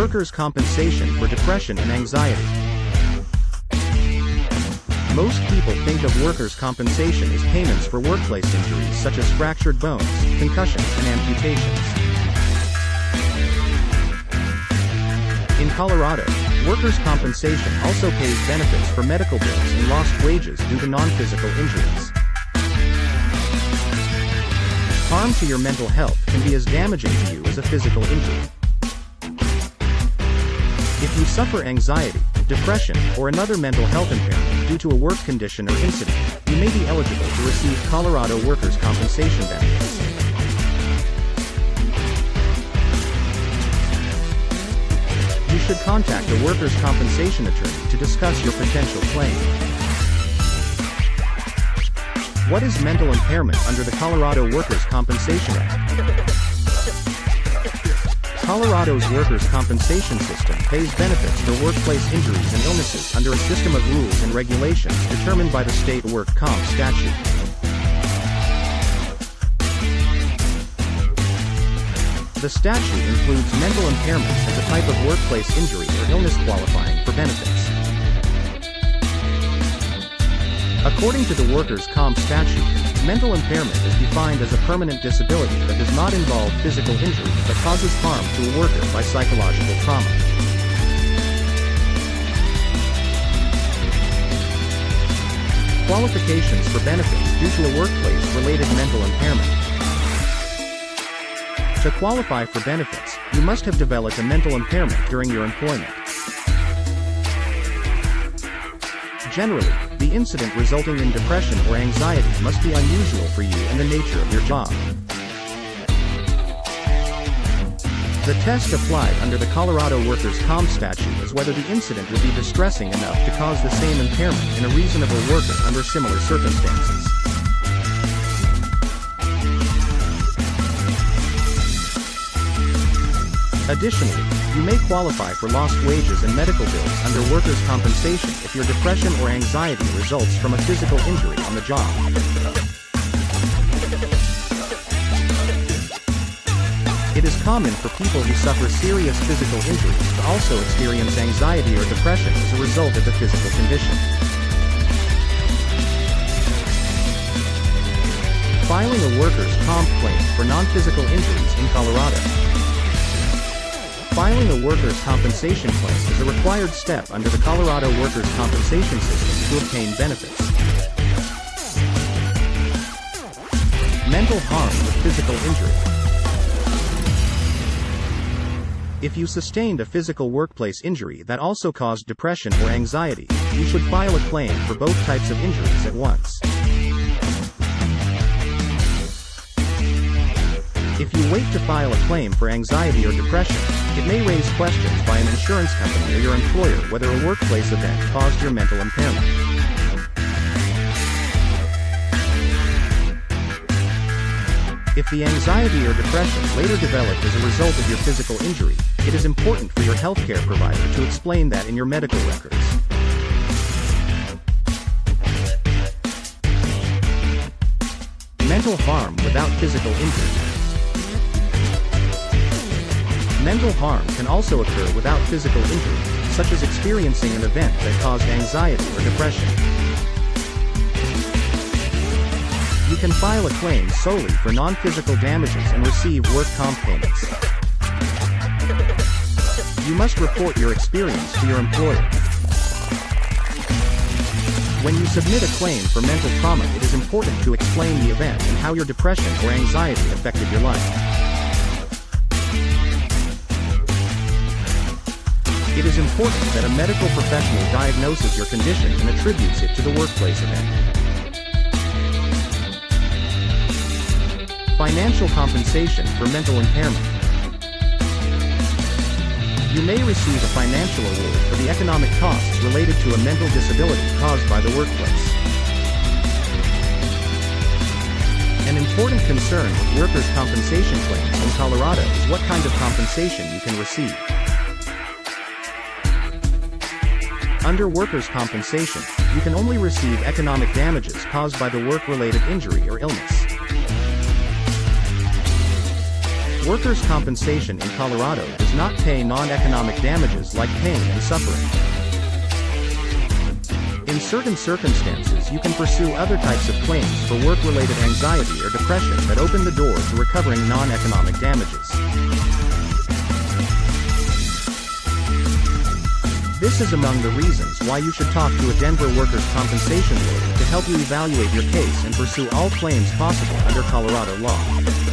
Workers' compensation for depression and anxiety. Most people think of workers' compensation as payments for workplace injuries such as fractured bones, concussions, and amputations. In Colorado, workers' compensation also pays benefits for medical bills and lost wages due to non-physical injuries. Harm to your mental health can be as damaging to you as a physical injury. If you suffer anxiety, depression, or another mental health impairment due to a work condition or incident, you may be eligible to receive Colorado workers' compensation benefits. You should contact a workers' compensation attorney to discuss your potential claim. What is mental impairment under the Colorado Workers' Compensation Act? Colorado's workers' compensation system pays benefits for workplace injuries and illnesses under a system of rules and regulations determined by the state work comp statute. The statute includes mental impairment as a type of workplace injury or illness qualifying for benefits. According to the workers' comp statute, mental impairment is defined as a permanent disability that does not involve physical injury but causes harm to a worker by psychological trauma. Qualifications for benefits due to a workplace-related mental impairment. To qualify for benefits, you must have developed a mental impairment during your employment. Generally, the incident resulting in depression or anxiety must be unusual for you and the nature of your job. The test applied under the Colorado Workers' Comp statute is whether the incident would be distressing enough to cause the same impairment in a reasonable worker under similar circumstances. Additionally, you may qualify for lost wages and medical bills under workers' compensation if your depression or anxiety results from a physical injury on the job. It is common for people who suffer serious physical injuries to also experience anxiety or depression as a result of the physical condition. Filing a workers' comp claim for non-physical injuries in Colorado. Filing a workers' compensation claim is a required step under the Colorado workers' compensation system to obtain benefits. Mental harm with physical injury. If you sustained a physical workplace injury that also caused depression or anxiety, you should file a claim for both types of injuries at once. If you wait to file a claim for anxiety or depression, it may raise questions by an insurance company or your employer whether a workplace event caused your mental impairment. If the anxiety or depression later developed as a result of your physical injury, it is important for your healthcare provider to explain that in your medical records. Mental harm without physical injury. Mental harm can also occur without physical injury, such as experiencing an event that caused anxiety or depression. You can file a claim solely for non-physical damages and receive work comp payments. You must report your experience to your employer. When you submit a claim for mental trauma, it is important to explain the event and how your depression or anxiety affected your life. It is important that a medical professional diagnoses your condition and attributes it to the workplace event. Financial compensation for mental impairment. You may receive a financial award for the economic costs related to a mental disability caused by the workplace. An important concern with workers' compensation claims in Colorado is what kind of compensation you can receive. Under workers' compensation, you can only receive economic damages caused by the work-related injury or illness. Workers' compensation in Colorado does not pay non-economic damages like pain and suffering. In certain circumstances, you can pursue other types of claims for work-related anxiety or depression that open the door to recovering non-economic damages. This is among the reasons why you should talk to a Denver workers' compensation lawyer to help you evaluate your case and pursue all claims possible under Colorado law.